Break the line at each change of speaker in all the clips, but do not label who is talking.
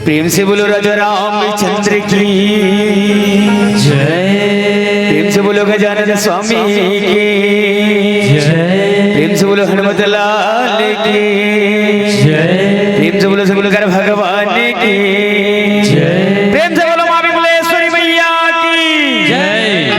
प्रेम से बोलो राजा रामचंद्र की जय। प्रेम से बोलो गजानन स्वामी की जय। प्रेम से बोलो हनुमत लाल की जय। प्रेम से बोलो शंकर भगवान की जय। प्रेम से बोलो माँ विमलेश्वरी मैया की जय।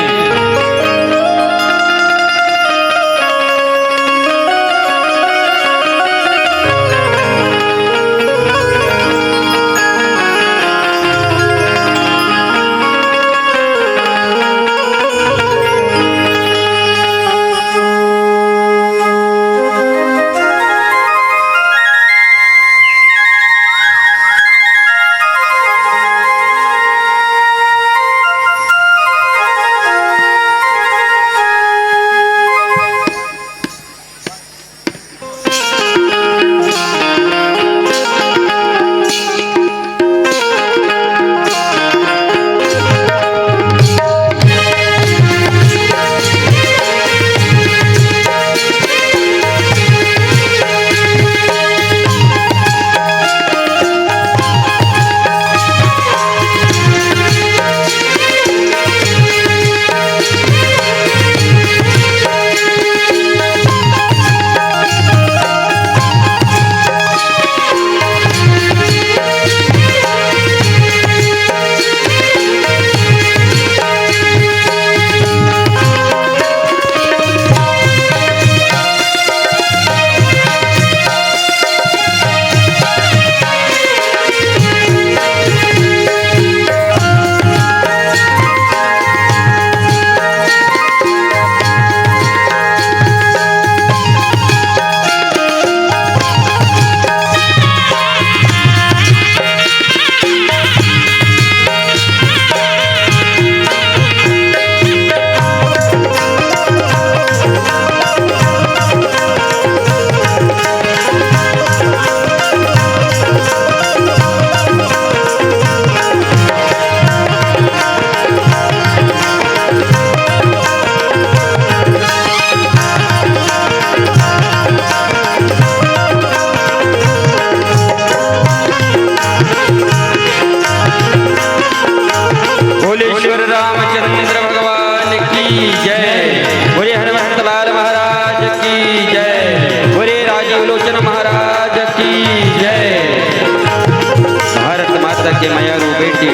के मयारू बेटी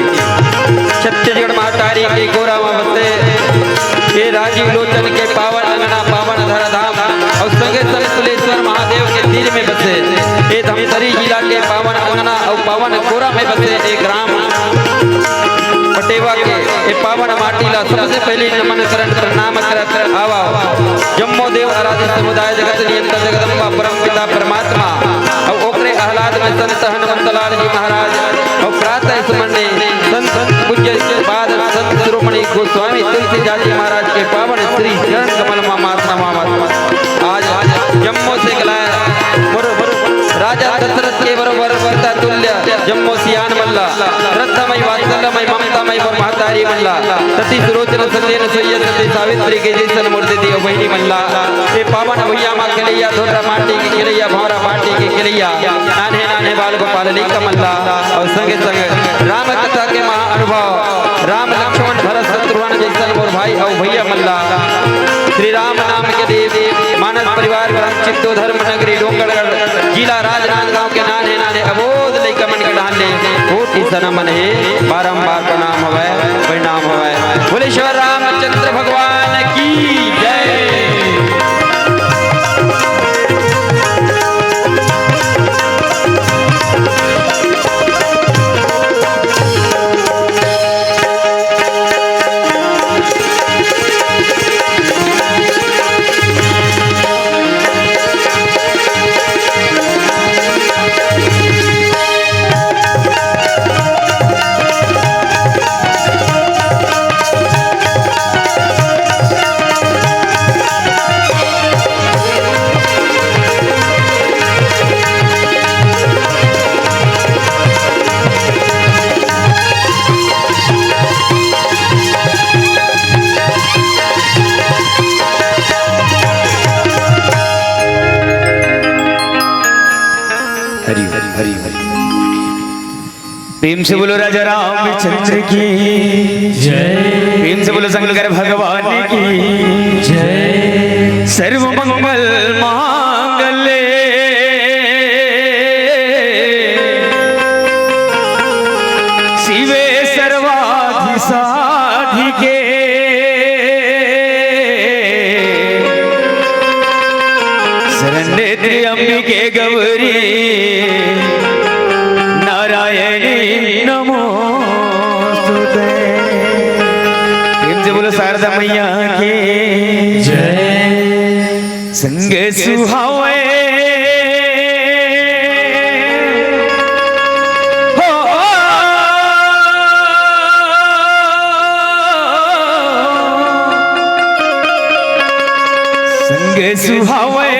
छत्तीसगढ़ महातारी के गोरावा बसे ये राजीव लोचन के पावन अंगना पावन धराधाम और संगे संतुलेश्वर महादेव के तीर में बसे ये धमतरी जिला के पावन अंगना और पावन कोरा में बसे एक ग्राम पटेवा के ये पावन माटीला सबसे पहले नमन करण प्रणाम कर आवा जम्मो देव आराध्य समुदाय जगत नियंता जगदम्बा परम पिता परमात्मा और ओकरे आह्लाद में संत हनुमंतलाल जी महाराज और प्रातः सुमने संत पूज्य बाद संत शिरोमणि गोस्वामी तुलसीदास जी महाराज के पावन श्री चरण कमल आज जम्मू से गलाया राजा दशरथ के बरोबर वर्ता तुल्य जम्मू सियान मल्ला रत्नमय वात्सल्यमय ममतामय महातारी मल्ला सती सुरोचन संदेन सैयद सती सावित्री के जैसन मूर्ति दी बहिनी मल्ला ये पावन भैया माँ खिलैया धोरा माटी की खिलैया भौरा माटी की खिलैया नाने नाने बाल गोपाल लिंग मल्ला और संगे संग राम कथा के महा अनुभव राम लक्ष्मण भरत शत्रुघ्न जैसन मोर भाई और भैया मल्ला श्री राम नाम के देव मानस परिवार ग्राम चित्तो धर्म नगरी डोंगरगढ़ जिला राजनांदगांव के नाने नाने अबोध लेकर मन के डाले कोटि सनम है बारंबार प्रणाम हवै परिणाम हवै। बोले श्री रामचंद्र भगवान की जय।
प्रेम से बोलो राजा रामचंद्र की
जय
प्रेम से बोलो शंकर भगवान की
जय
सर्व मंगल मांगल्ये शिवे सर्वाधि साधिके शरण्ये त्र्यंबिके गौरी नारायणी नमोस्तुते। प्रेम से बोलो शारदा मैया की
जय
संग सुहावे हो संग सुहावे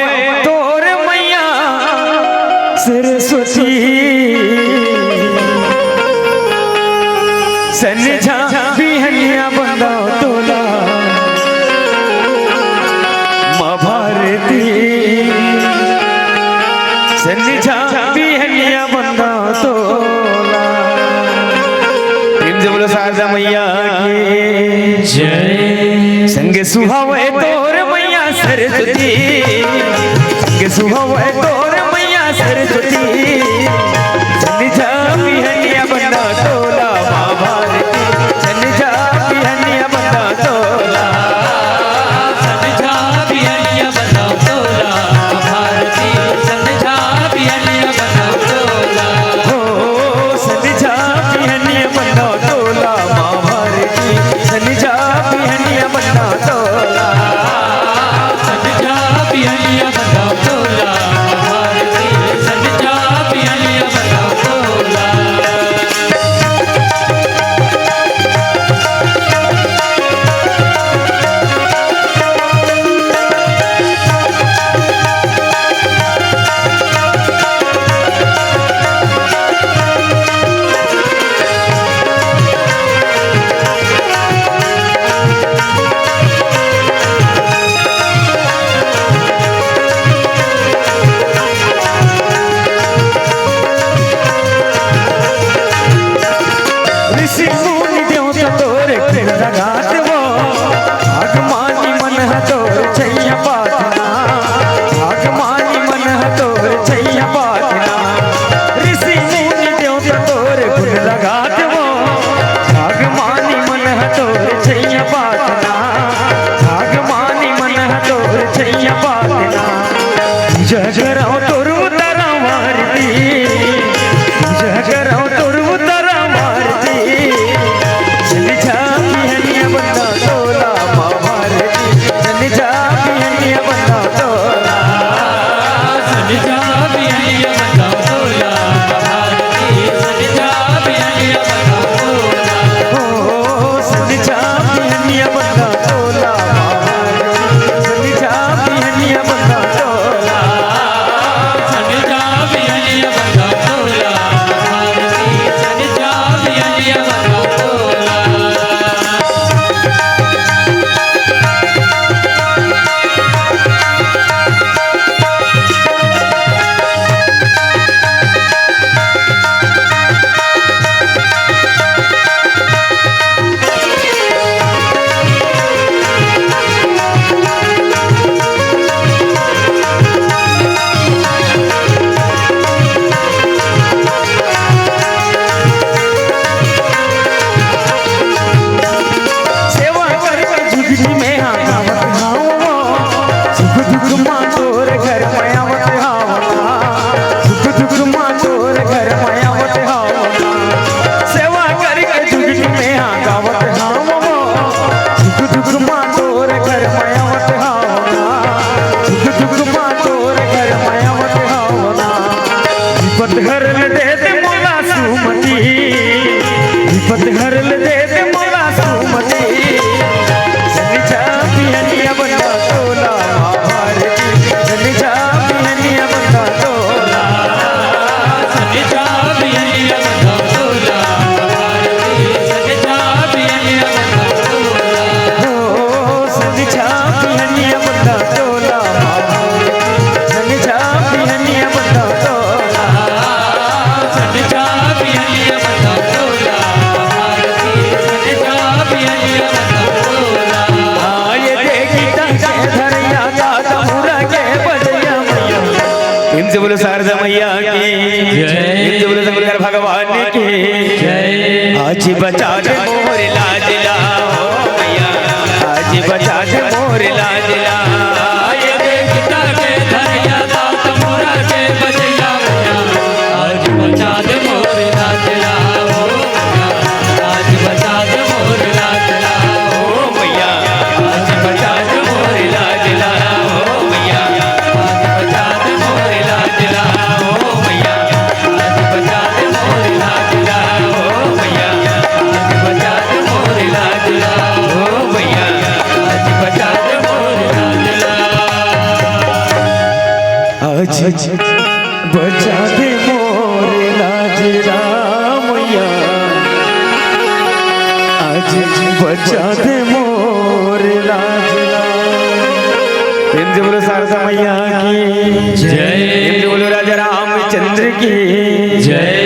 तोर मैया सरस्वती सनझा बिहनिया बंदा तोला माँ भारती सनझा बिहनिया बंदा तोला। प्रेम से बोलो शारदा मैया की
जय
संग सुहावे तोर मैया सरस्वती संग सुहावे तोर मैया सरस्वती सनझा बिहनिया बंदा तोला माँ भारती सनझा बिहनिया बंदा तोला
संझा बिहनिया बना तोला भारती संझा बिहनिया बना तोला
हो सनझा बिहनिया बंदा तोला माँ भारती सनझा बिहनिया बंदा तोला
संझा बिहनिया बना तोला पियलिया बसम तोला
ये देखी टंके धरिया का तमुरा के बजैया मैया प्रेम से बोलो शारदा मैया की प्रेम से बोलो शंकर भगवान की आज बचा दे मोर लाज लाओ मैया आज बचा दे मोर लाज लाओ
ये देखी टंके धरिया का तमुरा के बजैया आज बचा दे मोर लाज लाओ आज बचा दे मोर लाज लाओ
मैया आज बचा दे मोर लाज लाओ मैया
आज बचा दे मोर लाज लाओ
मैया
आज बचा दे मोर लाज लाओ
मैया
आज बचा दे मोर लाज लाओ
मैया
आज बचा दे मोर लाज लाओ
आज बचा दे मोर लाज मैया आज बचा दे मोर लाज प्रेम से बोलो शारदा मैया की
जय।
प्रेम से बोलो राजा रामचंद्र की
जय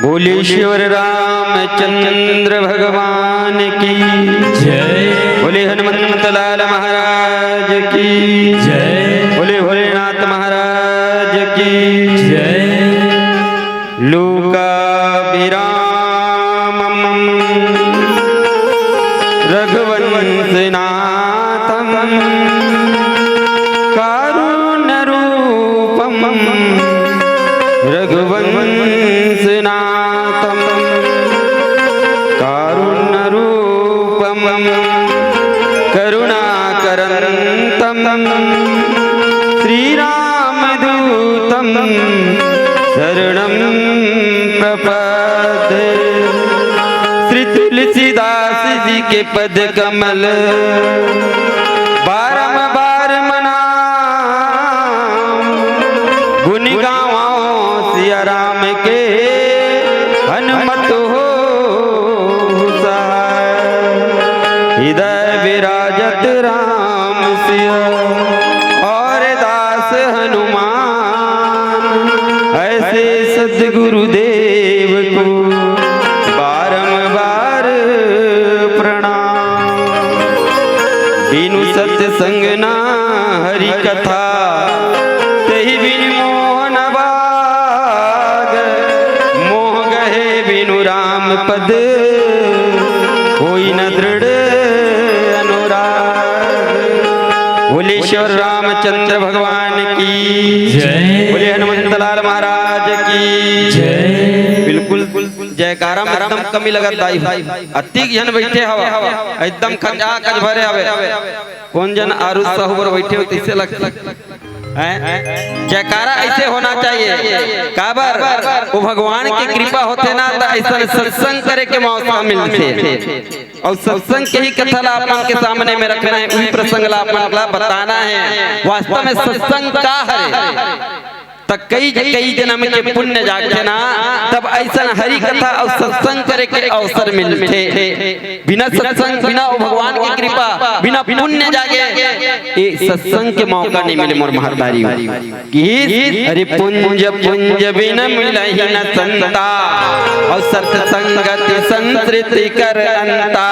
बोलेश्वर रामचंद्र भगवान की
जय
बोले हनुमंत लाल महाराज की
जय
बोले भोलेनाथ महाराज की
जय
लोका विरामम रघुवंशनाथम कारुण्य रूपम रघुवंशनाथम कारुण्य रूपम करुणाकरंतम श्रीरामदूतम शरणं प्रपद्ये श्री तुलसीदास जी के पद कमल बारंबार मनाम गुण गावों सिया राम के हनुमत हो हृदय विराजत राम सिया और दास हनुमान ऐसे सद्गुरुदेव को बारंबार प्रणाम बिनु सत्संग ना हरि कथा तही बिनु मोहन बाग मोह गहे बिनु राम पद कोई न दृढ़ अनुराग बोलेश्वर रामचंद्र भगवान की
जय।
बोले हनुमंत लाल महाराज की
जय
बिल्कुल जयकारा में एकदम कमी लगत दाई अति जन बैठे हवा एकदम खचा खच भरे हवे कौन जन आरु साहूबर बैठे हो तिसे लग जयकारा ऐसे होना चाहिए काबर वो भगवान की कृपा होते ना तो ऐसा सत्संग करे के मौका मिलते और सत्संग के ही कथा ला अपन के सामने में रखना है वही प्रसंग ला अपन ला बताना है वास्तव में सत्संग का है तक कई जन्म के पुण्य जाके ना तब ऐसा हरि कथा और सत्संग करे के अवसर मिलते बिना सत्संग बिना भगवान की कृपा बिना पुण्य जागे ये सत्संग के मौका नहीं मिले मोर महातारी की अरे पुंज पुंज बिना मिलहि न संता और सत्संगति संस्कृति कर अंता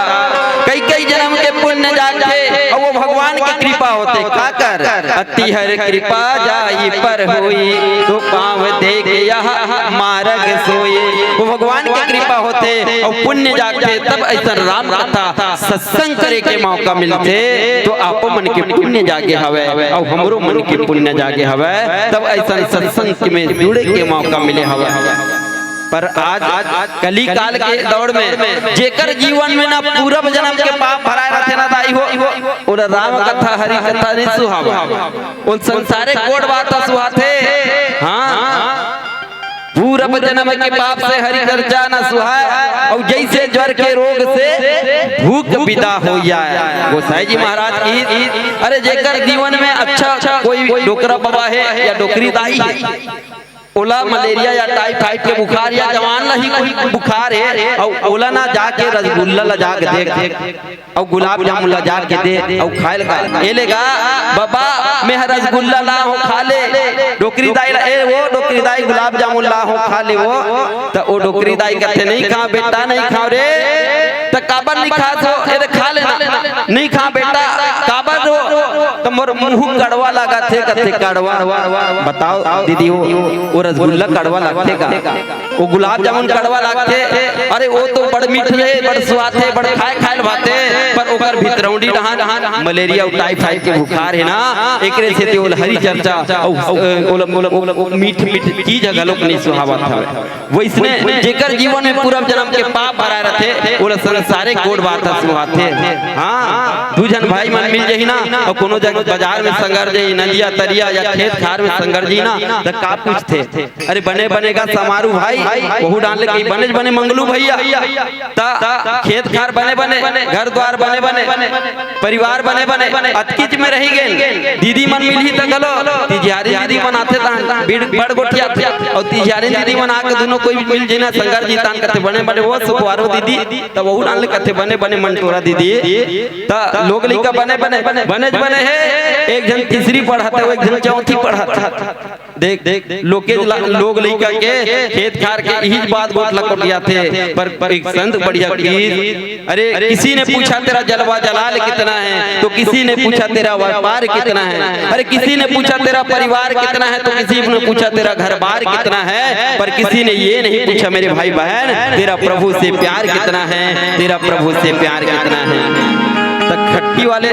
कई जन्म के पुण्य जागे और वो भगवान की कृपा होते का कर अति हर कृपा जाई पर होई तो पाँव देख यह मार्ग सोए वो भगवान की कृपा होते और पुण्य जागते तब ऐसा राम कथा सत्संग करे के मौका मिलते तो आपो मन के पुण्य जागे हवे और हमरो मन के पुण्य जागे हवे तब ऐसा सत्संग में जुड़े के मौका मिले हवे पर आज कली काल के दौड़ में जेकर जीवन में ना पूर्व जन्म के पाप भराए रहते ना दाई हो और राम कथा हरि कथा नहीं सुहावा उन संसारे कोड बात सुहाते हाँ पूर्व जन्म के पाप से हरि चर्चा न सुहाए और जैसे ज्वर के रोग से भूख विदा हो जाए गोसाई जी महाराज की अरे जेकर जीवन में अच्छा कोई डोकरा बाबा है या डोकरी दाई है ओला मलेरिया या टाइफाइड के बुखार या जवान नहीं कोई बुखार है और ओला ना जाके रसगुल्ला ला जाके देख और गुलाब जामुन ला जाके दे और खाए लगा ये लेगा बाबा मैं रसगुल्ला ला हो खा ले डोकरी दाई ए वो डोकरी दाई गुलाब जामुन ला हो खा ले वो तो ओ डोकरी दाई कहते नहीं खा बेटा नहीं खाओ रे तो काबर नहीं खास हो, ये खा लेना, नहीं खा बेटा काबर हो, तो मोर मुंह कड़वा लगा थे, कथे कड़वा, बताओ दीदी वो रसगुल्ला कड़वा लगते का, वो गुलाब जामुन कड़वा लगते, अरे वो तो बड़ मीठे बड़ स्वाद है, बड़ खाए भाते, पर ओकर भीतरौंडी रहा मलेरिया और टाइफाइड के बुखार है ना, एकरे से ते हरी चर्चा और मीठ चीज गलोक नहीं सुहावत है। वैसने जेकर जीवन में पूर्व जन्म के पाप भरा रहते वो संसारे कोड बात सुहाते। हां दू जन भाई मन मिल जही ना और कोनो जगह बाजार में संगर जई, नदिया तरिया या खेत खार में संगर जी ना, तो का पूछते अरे बने बनेगा समारू भाई, बहु डाल के बने मंगलू भैया, ता खेत खार बने घर द्वार बने परिवार बने अतकिच में रही गए, दीदी मन मिली त गलो तिजारी दीदी बनाते ता बड़ गोटिया और तिजारी दीदी बना के दोनों कोई मिल जेना संगर जी तान करते बने वो सुखवारो दीदी तब बहु डाल करते बने मंटोरा दीदी, ता लोग लिखा बने है, एक जन तीसरी पढ़ाता है, एक जन चौथी पढ़ाता, देख लोग लिखा के खेत खार के यही बात बहुत लकोटिया थे, पर एक संत बढ़िया की अरे किसी ने पूछा तेरा जलवा जलाल कितना है, तो किसी ने पूछा तेरा व्यापार कितना है, अरे किसी ने पूछा तेरा परिवार कितना है, तो किसी ने पूछा तेरा घर बार कितना है, पर किसी ने ये नहीं पूछा मेरे भाई बहन तेरा प्रभु से प्यार कितना है, तेरा प्रभु से प्यार कितना है। खट्टी वाले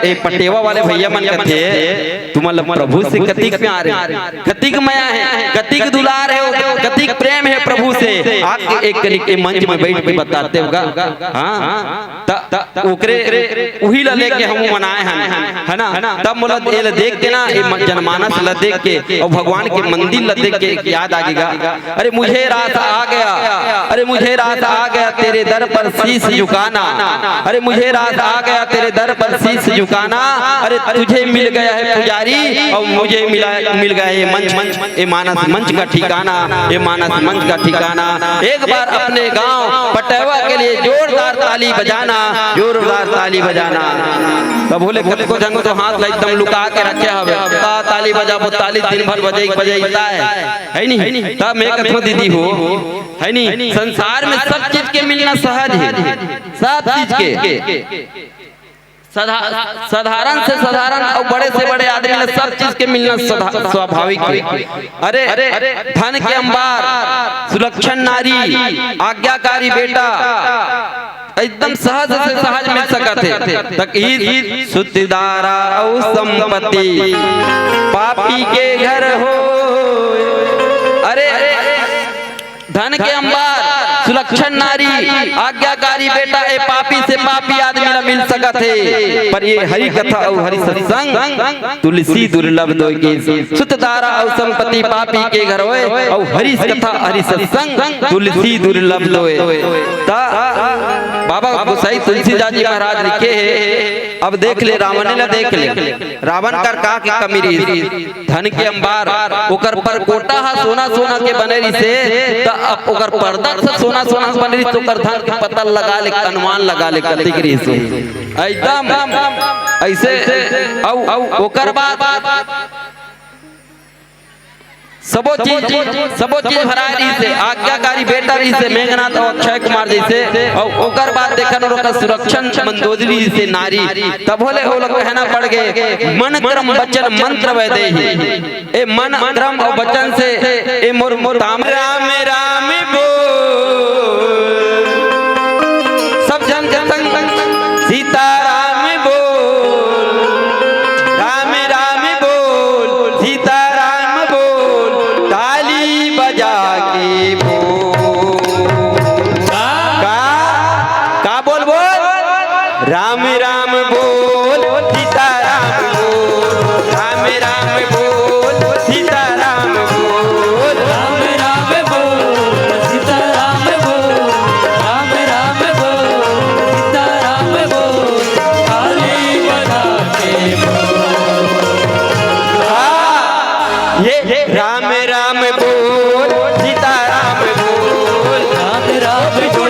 एक पटेवा वाले भैया मन कहते तुम्हारा प्रभु से कतिक प्यार है, कतिक माया है, कतिक दुलार है, कतिक प्रेम है प्रभु से, आके एक मंच में बैठ के बताते होगा। हाँ ओकरे वही ला लेके हम मनाए हैं है ना, तब मोला ये देख के ना ये जनमानस ला देख के और भगवान के मंदिर ला देख के याद आएगा, अरे मुझे रात आ गया, अरे मुझे रात आ गया तेरे दर पर शीश झुकाना, अरे मुझे रात आ गया तेरे दर पर शीश झुकाना, अरे तुझे मिल गया है पुजारी और मुझे मिल गया ये मंच, ये मानस मंच का ठिकाना, ये मानस मंच का ठिकाना, एक बार अपने गांव पटेवा के लिए जोरदार ताली बजाना, जोरदार ताली बजाना। तब बोले को जंग तो हाथ एकदम लुका के रखे हवे, ताली बजाबो ताली दिन भर बजाइता है नहीं, तब मैं कहूं दीदी हो है नहीं, संसार में सब चीज के मिलना सहज है, सब चीज के साधारण से साधारण और बड़े से बड़े आदमी में सब चीज के मिलना स्वाभाविक है। अरे धन के अंबार, सुलक्षण नारी, आज्ञाकारी बेटा एकदम सहज से सहज मिल सकते तक ही सुतिदारा और संपत्ति पापी के घर हो, अरे धन के अंबार, सुलक्षण नारी, आज्ञाकारी बेटा ए पापी से पापी आदमी ला मिल सकत है, पर ये हरि कथा और हरि सत्संग तुलसी दुर्लभ दोगे, सुतदारा और संपत्ति पापी के घर होए और हरि कथा हरि सत्संग तुलसी दुर्लभ दोए। बाबा गोसाई तुलसीदास जी महाराज लिखे है, अब देख ले रावण ने देख ले, रावण कर का की कमी रही, धन के अंबार ओकर पर कोटा हा सोना के बने रही से, अब ओकर पर्दा से सोना बने रही, तो ओकर धन के पता लगा ले, अनुमान लगा ले कतिक रही से एकदम ऐसे औ ओकर बाद सबो चीज भरा रही से, आज्ञाकारी बेटा रही से, मेघनाथ और अक्षय कुमार जैसे, और ओकर बाद देखन ओकर सुरक्षण मंदोदरी से नारी, तब बोले हो लोग कहना पड़ गए मन क्रम वचन मंत्र वैदेही, ए मन क्रम और वचन से ए मोर ताम राम राम बोल, सब जन के संग सीता राम बोल, राम राम बोल, सीता राम राम बोल, सीता राम बोल, राम राम बोल, सीता राम बोल,
राम राम बोल, सीता राम बोल, राम राम बोल, सीता राम बोल, ताली बजा के बोल,
ये राम राम बोल, सीता राम बोल,
राम राम बोल,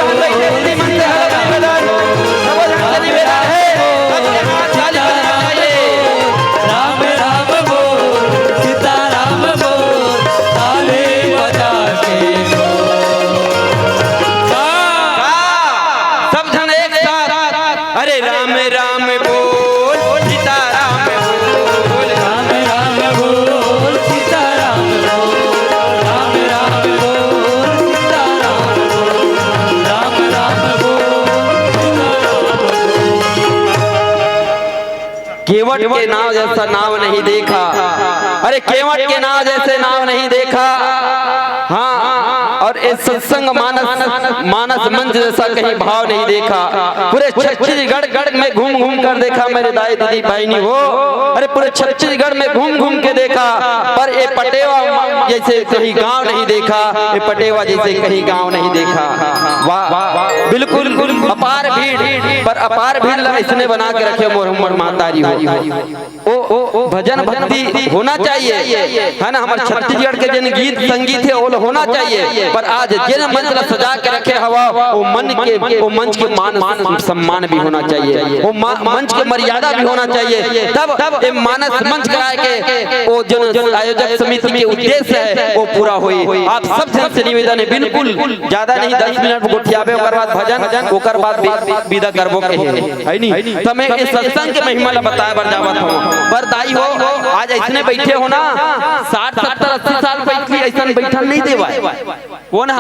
केवट के नाव जैसा नाव नहीं देखा। अरे केवट के नाव जैसे नाव नहीं देखा। हाँ, और इस सत्संग मानस मंच जैसा कहीं भाव नहीं देखा। पूरे छत्तीसगढ़ में घूम घूम कर देखा मेरे दाई दीदी बहनी हो। अरे पूरे छत्तीसगढ़ में घूम घूम के देखा, पर ये पटेवा जैसे कहीं गांव नहीं देखा। ये पटेवा जैसे कहीं गांव नहीं देखा। वाह, बिल्कुल अपार भीड़, पर अपार भीड़ इसने बना के रखे मोहम्मद मातारी हो। ओ भजन भक्ति होना चाहिए, है ना। हमारे छत्तीसगढ़ के जिन गीत संगीत है वो होना चाहिए, पर आज जिन मंच सजा के रखे हवा वो मंच के मान सम्मान भी होना चाहिए, वो मंच के मर्यादा भी होना चाहिए। तब ये मानस मंच कराए के वो जन आयोजक समिति के उद्देश्य है वो पूरा हुई। आप सब जन से निवेदन है, बिल्कुल ज्यादा नहीं 10 मिनट गोठियाबे, ओकर बाद भजन, ओकर बाद विदा करबो के है नहीं। तो मैं इस सत्संग के महिमा ला बताए बर जावत हूं। पर दाई हो आज ऐसने बैठे हो ना, 60 70 80 साल बैठी ऐसा बैठल नहीं देवा। कौन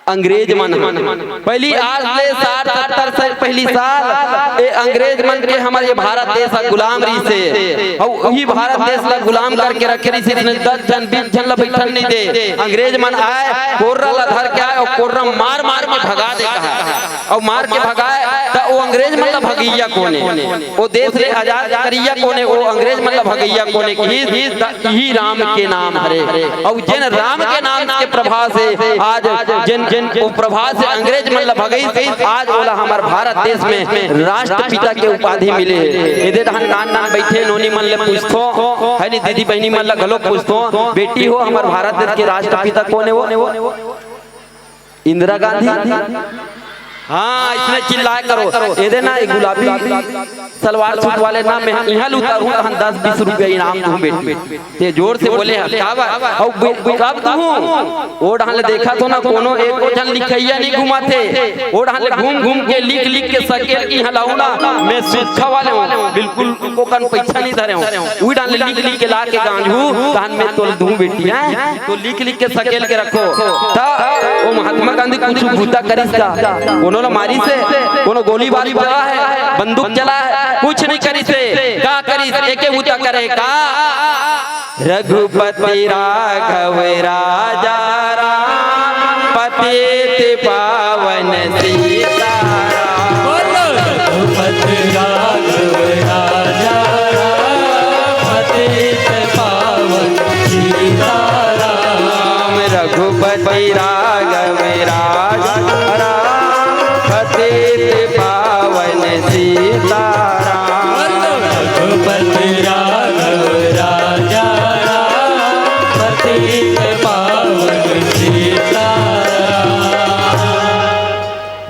अंग्रेज मन पहली आज ले 60 70 साल पहली साल ए अंग्रेज मन के हमारे भारत देश गुलाम रही से, और वही भारत देश ला गुलाम करके रखे रही से। 10 जन 20 जन ला बैठल नहीं दे। अंग्रेज मन आए, कोर्रा ला धर के आए और कोर्रा मार मार के भगा दे कहा, और मार के भगाए तो वो अंग्रेज मन ला भगैया कोने, वो देश ले आजाद करिया कोने, वो अंग्रेज मन ला भगैया कोने ही राम के नाम हरे। और जिन राम के नाम के प्रभाव से आज जिन वो प्रभाव से अंग्रेज मन ला भगई, आज बोला हमारे भारत देश में राष्ट्रपिता के उपाधि मिले। इधे नान बैठे नोनी मन ले पूछतो है नी, दीदी बहनी मन ला गलो पूछतो, बेटी हो हमारे भारत देश के राष्ट्रपिता कौन है? वो इंदिरा गांधी। हाँ, इसने चिल्लाए करो ये देना एक गुलाबी सलवार सूट वाले नाम में यहाँ उतारू 10-20 रुपया इनाम दूं बेटी। ते जोर से बोले कब दूं? वो ढाले देखा तो ना कोनो एक जन लिखैया नहीं घुमाते, वो ढाले घूम घूम के लिख के सकेल की हलाऊ ना मैं सूखा वाले हूँ, बिल्कुल को कन पैसा नहीं धरे हूँ। वही ढाले लिख के ला के गांजू कान में तो दूं बेटी है, तो लिख के सकेल के रखो। वो महात्मा गांधी कुछ भूता करिस कोनो मारी से, कोनो गोलीबारी चला है, बंदूक चला है, कुछ नहीं करी से। का करी एके बूता करे का? रघुपति राघव राजा राम पतित पावन सीताराम।
रघुपति राघव राजा राम पतित पावन सीताराम।
रघुपति राघव राजा पावन सीताराम।
रघुपति राघव राजा राम पतित पावन सीताराम।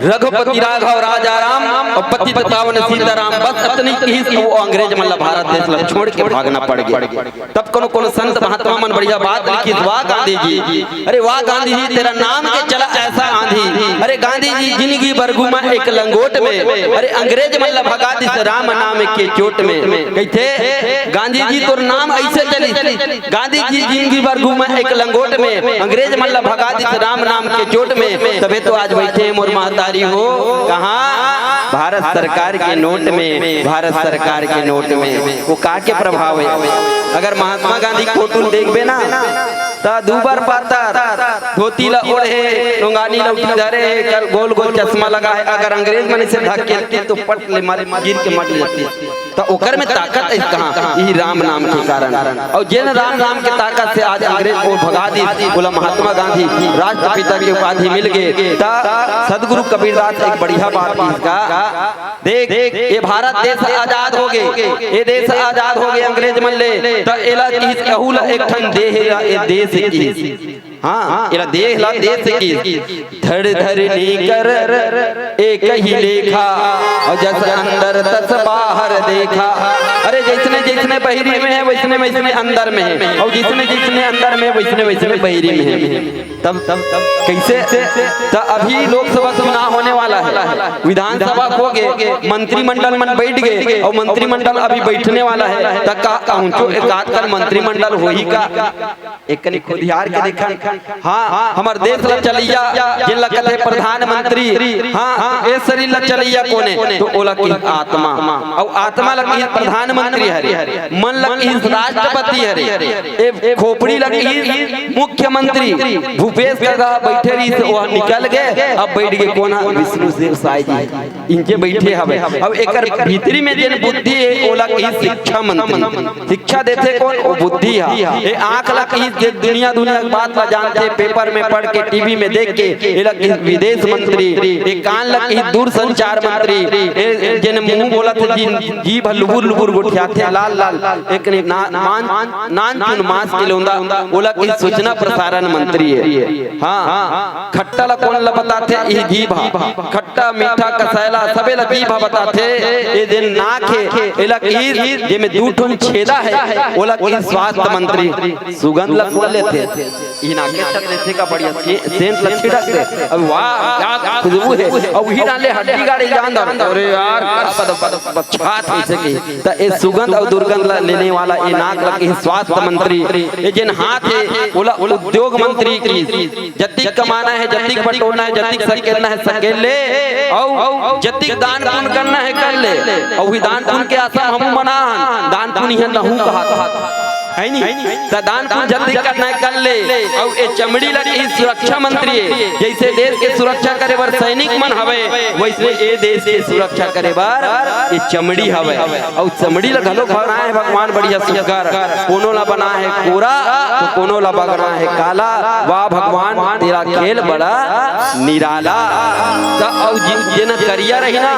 रघुपति राघव राजा राम और पतित पावन सीताराम, बस इतनी ही वो अंग्रेज मन भारत देश ला छोड़ के भागना पड़ गया। तब कोनो संत महात्मा मन बढ़िया बात लिखी, वाह गांधी जी, अरे वाह गांधी जी तेरा नाम के चला ऐसा आंधी। अरे गांधी जी जिंदगी भर घुमा एक लंगोट में, अरे अंग्रेज मन ला भगा दिस राम नाम के चोट में। कहते गांधी जी तोर नाम ऐसे चली, गांधी जी जिंदगी भर घुमा एक लंगोट में, अंग्रेज मन ला भगा दिस राम नाम के चोट में। तबे तो आज बैठे मोर महतारी हो कहाँ? भारत सरकार के नोट में, भारत सरकार के नोट में। वो का के प्रभाव है? अगर महात्मा गांधी फोटो देखबे ना तो दूबर पाता धोती ला ओढ़े, रोंगानी ला उठी धरे, कल गोल गोल चश्मा लगा है। अगर अंग्रेज मन से धकेलते तो पट ले मारे गिर के मर जाते। तो ओकर में ताकत है कहाँ? यही राम नाम के कारण। और जिन राम नाम के ताकत से आज अंग्रेज को भगा दी, बोला महात्मा गांधी राष्ट्रपिता की उपाधि मिल गए। सदगुरु कबीरदास एक बढ़िया बात इसका देख, ये भारत देश आजाद हो गए, ये देश आजाद हो गए अंग्रेज मन ले। तो एला की कहूला एक ठन देश की, हाँ एला देख ला देश की धड़ धरनी कर एक ही लेखा, और जस अंदर तस बाहर देखा। अरे जैसने जैसने बहिरी में है वैसने वैसने अंदर में है, और जिसने जिसने अंदर में वैसने वैसने बहिरी में है। तब कैसे तो अभी लोकसभा चुनाव होने वाला है, विधानसभा हो गए, मंत्रिमंडल में बैठ गए और मंत्रिमंडल अभी बैठने वाला है। तब का एकाध कर मंत्रिमंडल हो ही का एक खुद हार के देखा। हाँ हमार देश ला चलिया जिन लगत है प्रधानमंत्री, हाँ ये शरीर ला चलिया कोने तो ओला की आत्मा, और आत्मा लगी प्रधानमंत्री हरे, मन लगी राष्ट्रपति हरे, खोपड़ी लगी मुख्यमंत्री भूपेश का बैठे रही से वह निकल गए। अब बैठ गए कोना विष्णु देव साई जी, इनके बैठे हवे। अब एक भीतरी में जिन बुद्धि है ओला की शिक्षा मंत्री, शिक्षा देते कौन वो बुद्धि है। ये आंख लगी दुनिया दुनिया की बात ला जानते, पेपर में पढ़ के टीवी में देख के विदेश मंत्री, एक कान लगी दूर संचार मंत्री, जिन मुंह बोला था जीभ लुबुर लुबुर गुठियाते लाल लाल, एक नान चुन मास के लोंदा बोला कि सूचना प्रसारण मंत्री है। हाँ खट्टा ला कौन ला बताते ये जीभ, खट्टा मीठा कसैला सबे ला जीभ बताते। ये दिन नाक है एला की जे में दू ठुन छेदा है ओला की स्वास्थ्य मंत्री, सुगंध ला खोल लेते ये नाके तक लेते का बढ़िया सेंट ला छिड़क दे। अब वाह क्या खुशबू है, और वही डाले हड्डी गाड़ी जान दर। अरे यार छात ऐसे की तो ये सुगंध और दुर्गंध लेने वाला ये नाक लगे स्वास्थ्य मंत्री। ये जिन हाथ है ओला उद्योग मंत्री की, जतिक कमाना है जतिक बटोरना है जतिक सकेलना है सकेल ले, और जतिक दान पुण्य करना है कर ले, और वही दान पुण्य के आशा हम मना दान पुण्य है नहू कहा है नहीं, दान पुण्य जतिक करना है कर ले। और ये चमड़ी लगी सुरक्षा मंत्री है, जैसे देश के सुरक्षा करे बर सैनिक मन हवे वैसे ये देश के सुरक्षा करे बर ये चमड़ी हवे। और चमड़ी ला घलो बना है भगवान बढ़िया सुगर, कोनो ला बना है कोरा तो कोनो ला बना है काला। वाह भगवान तेरा खेल बड़ा निराला। और जिन करिया रही ना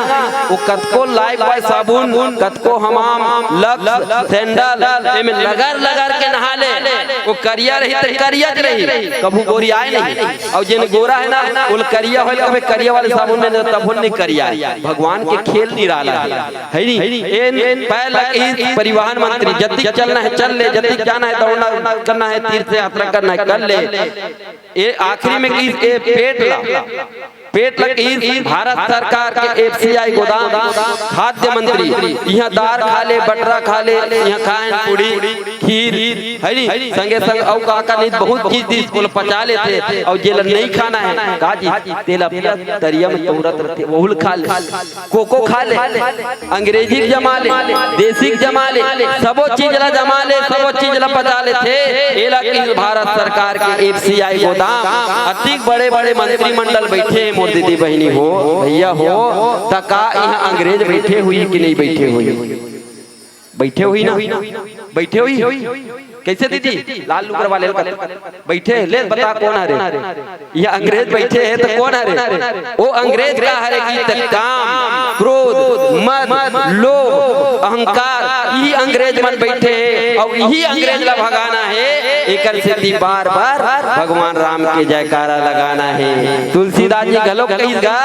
वो कतको लाइक बाय साबुन, कतको हमाम लक्स सैंडल एमे लगा के नहा ले, वो करिया रही तो करिया रही, कभू गोरी आए नहीं। और जिन गोरा है ना वो करिया हो कभी करिया वाले साबुन में तब नहीं करिया। भगवान के खेल निराला है नहीं। पहला परिवहन मंत्री, जतिक चलना है चल ले, जतिक जाना है दौड़ना करना है तीर्थ यात्रा करना है कर ले। ये आखिरी में पेट लगी भारत सरकार के एफसीआई गोदाम खाद्य मंत्री, यहाँ दाल खा ले बटरा खा ले, यहाँ खाए पूड़ी खीर है नहीं, संगे संग और का नहीं बहुत चीज दी बोल पचा लेते। और जेल नहीं खाना है काजी तेला तरिया में तोरत रहते वहुल खा ले, कोको खा ले, अंग्रेजी जमा ले, देसी जमा ले, सबो चीज ला जमा ले, सबो चीज ला पचा लेते। एला की भारत सरकार के एफसीआई गोदाम अधिक बड़े बड़े मंत्रिमंडल बैठे दीदी बहनी हो भैया हो तका यहाँ अंग्रेज बैठे हुई कि नहीं बैठे हुई? बैठे हुई ना, बैठे हुई कैसे दीदी? लाल लुगर वाले बैठे ले बता कौन है? ये अंग्रेज बैठे हैं तो कौन है? वो अंग्रेज का हरे की काम क्रोध मद लोभ अहंकार यही अंग्रेज मन बैठे हैं, और यही अंग्रेज ला भगाना है। एक से बार बार भगवान राम के जयकारा लगाना है। तुलसीदास जी घलो कहिगा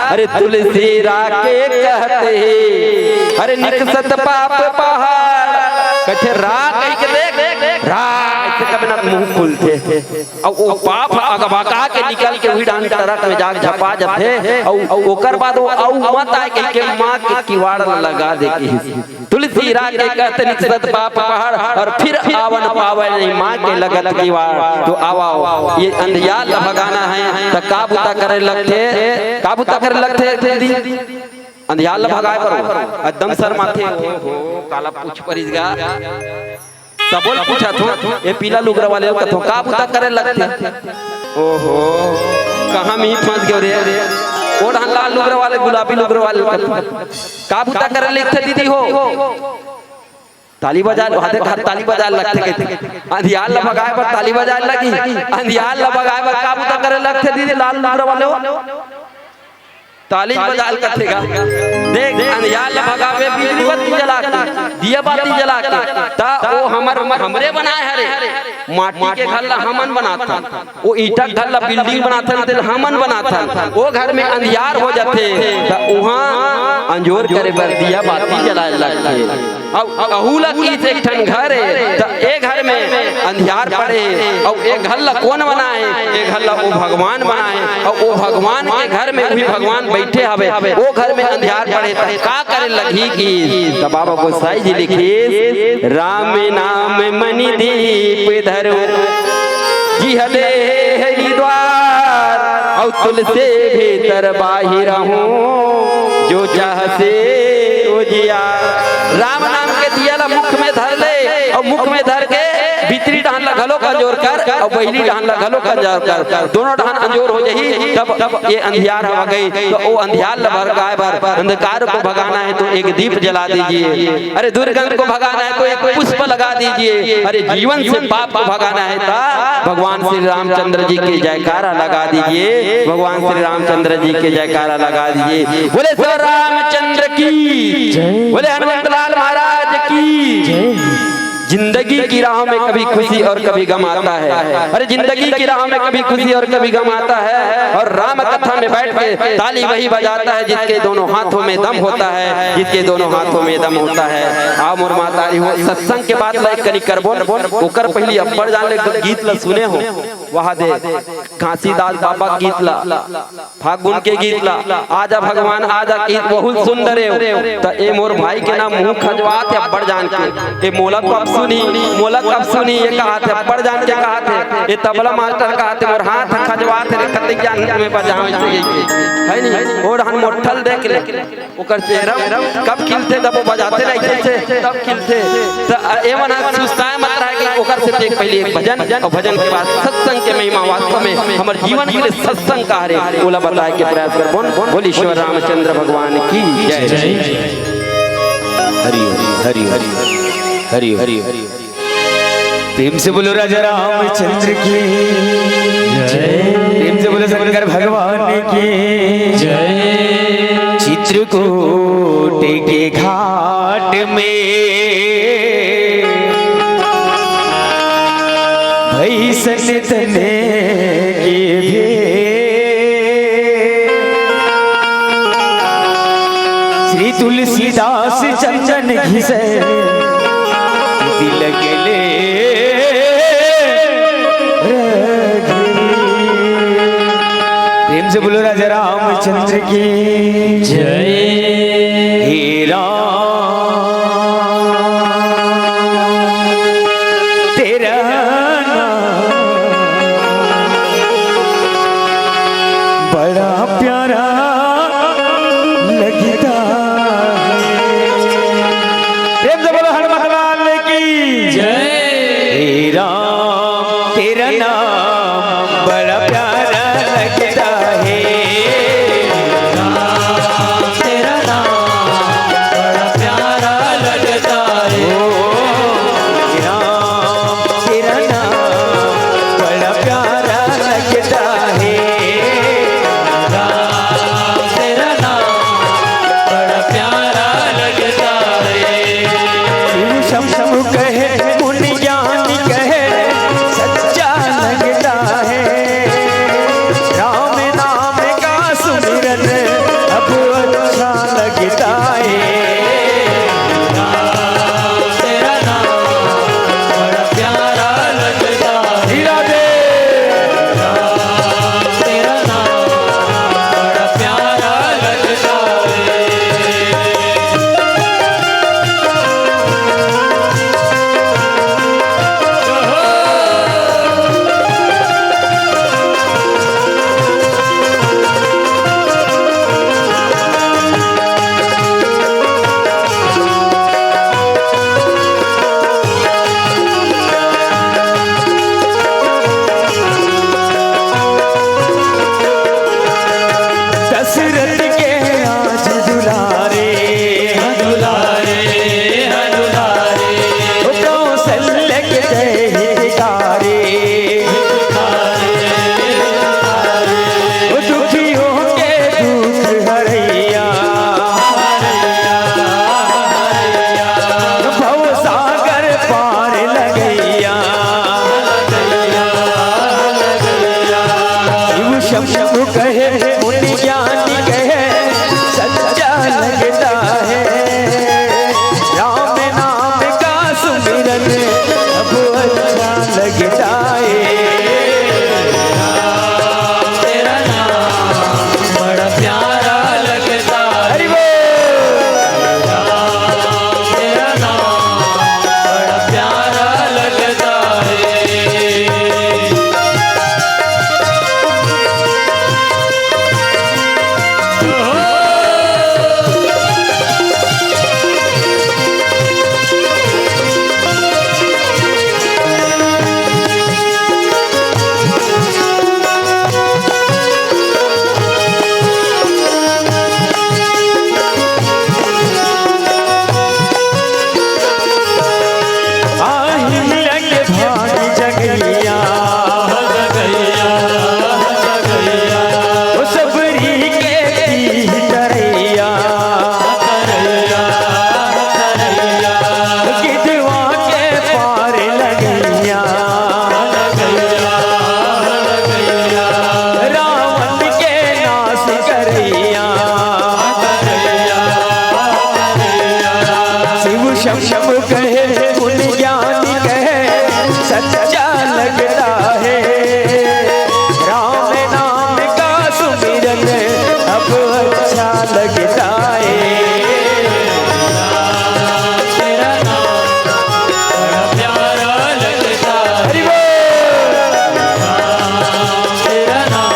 अरे तुलसी राके कहते हैं, अरे निकसत पाप पहाड़ कथे रा कह के देख रा ऐसे कभी ना मुंह खुलते, और वो पाप अगबका के निकल के हुई डांस तरक में जाग झपा जाते। और ओकर बाद वो औ मत आए कह के मां के किवाड़ लगा दे की तुलसी राके कहते निकसत पाप पहाड़, और फिर आवन पावे नहीं मां के लगत किवाड़। तो आओ ये अंधियार भगाना है तो काबूता करे लगते, काबूता करे लगते दीदी अंधियार भगाए पर एकदम शर्माते हो काला पूछ परिसगा सबोल पूछा थो ये पीला लुगरा वाले कथो काबूता करे लगते। ओहो कहां में फंस गयो रे, ओ लाल लुगरा वाले गुलाबी लुगरा वाले कथो काबूता करे लिखते दीदी हो ताली बजा हाथे हाथ ताली बजा लगते कहते अंधियार ला भगाए पर ताली बजा लगी, अंधियार ला भगाए पर काबूता करे लगते दीदी लाल लुगरा वाले हो ताली बजाल कथेगा देख अंधियार ला भगावे बिजली बत्ती बत्ती जला के दिया बाती जला के ता वो हमरे बनाए हरे माटी के घर ला हमन बनाता वो ईटा घर ला बिल्डिंग बनाता ते हमन बनाता वो घर में अंधियार हो जाते ता वहां अंजोर करे बर दिया बाती जलाए लगते अहुला की एक ठन घर है ता ए घर में अंधियार पड़े और एक घर ला कौन बनाए एक घर ला वो भगवान बनाए और वो भगवान के घर में भी भगवान बैठे हवे वो घर में अंधियार पड़े ता का करे लगी की ता बाबा गोसाई जी लिखे राम नाम मणि दीप धरो जी हले हरिद्वार और तुलसे भीतर बाहिर हूँ जो चाह से जिया राम नाम के दिया ला मुख में धर ले और मुख में धर के भीतरी डाहन ला घलो का जोर कर और बहली डाहन ला घलो का जोर कर दोनों डाहन अंजोर हो जाही तब ये अंधियार आ गई तो वो अंधियार ला भर गाय बार अंधकार को भगाना है तो एक दीप जला दीजिए अरे दुर्गंध को भगाना है तो एक पुष्प लगा दीजिए अरे जीवन से पाप को भगाना है तो भगवान श्री रामचंद्र जी के जयकारा लगा दीजिए भगवान श्री रामचंद्र जी के जयकारा लगा दीजिए बोले श्री रामचंद्र की बोले हनुमंत लाल महाराज की जिंदगी की राह में कभी खुशी और कभी गम आता है अरे जिंदगी की राह में कभी खुशी और कभी गम आता है और राम कथा में बैठ के ताली वही बजाता है जिसके दोनों हाथों में दम होता है जिसके दोनों हाथों में दम होता है आ मोर माता हो सत्संग के बाद लाइक करी करबो ओकर पहली अब्बर जान ले गीत ला सुने हो वहां दे घासीदास बाबा गीत ला फागुन के गीत ला आजा भगवान आजा गीत बहुत सुंदर है त ए मोर भाई के नाम मुंह खजवात है अब्बर जान के ए मोला कब सुनी ये कहा थे अब्बर जान के कहा थे ये तबला मास्टर कहा थे मोर हाथ खजवात रे कते ज्ञान में बजावे से है नहीं और हन मोठल देख ले ओकर चेहरा कब खिलते तब वो बजाते रहते थे तब खिलते त ए मना सुस्ताए मत रहे कि ओकर से देख पहले एक भजन और भजन के बाद सत्संग के महिमा वास्तव में हमर जीवन के लिए सत्संग का रे बोला बताए के प्रयास कर बोली श्री रामचंद्र भगवान की जय
हरि हरि हरि हरि हरि हरि प्रेम से बोलो राजा रामचंद्र की जय प्रेम से बोलो शंकर भगवान की जय चित्रकूट के घाट में भई सनतने की श्री तुलसीदास चंदन घिसे लगले प्रेम से बोलो राजा रामचंद्र की जय हे राम तेरा नाम बड़ा प्यारा लगता तेरा नाम बड़ा प्यारा लगता है लगता है।
तेरा नाम बड़ा प्यारा लगता है।
हरि बोल।
तेरा नाम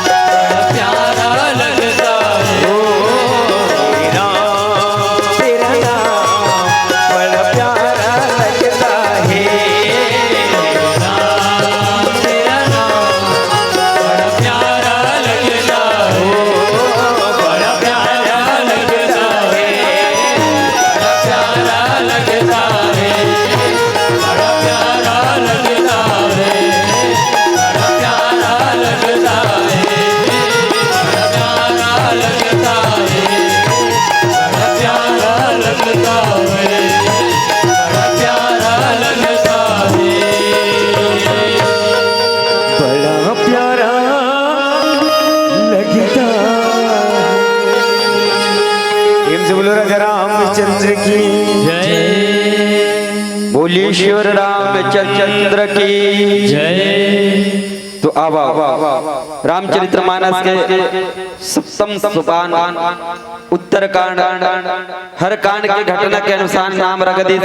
बड़ा प्यारा लगता है।
तेरा नाम बड़ा प्यारा लगता है।
तेरा नाम बड़ा प्यारा लगता है। बड़ा प्यारा लगता है। बड़ा प्यारा लगता है। बड़ा प्यारा लगता है। बड़ा प्यारा लगता है। बड़ा प्यारा लगता है। बड़ा प्यारा लगता है। बड़ा प्यारा लगता है।
बड़ा प्यारा लगता। प्रेम से बोलो राजा रामचंद्र की
जय
बोलिए श्री रामचंद्र की।
जय।
तो अब रामचरितमानस के सप्तम सोपान उत्तरकांड हर कांड की घटना के अनुसार नाम रख दी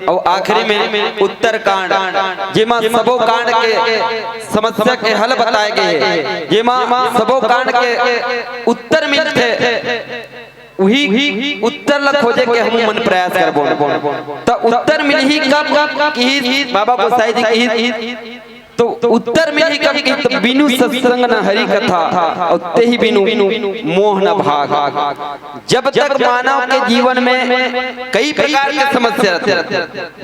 और आखिरी में उत्तरकांड जेमा सबो कांड के समस्या के हल बताए गए हैं। जेमा सबो कांड के उत्तर मिलते वही उत्तर ला खोजे के हम मन प्रयास करबो। तो उत्तर मिलही कब कि बाबा गोसाई जी की तो उत्तर मिलही कब कि तो बिनु सत्संग न हरि कथा और ते ही बिनु मोह न भाग। जब तक मानव के जीवन में कई प्रकार के समस्या रहते,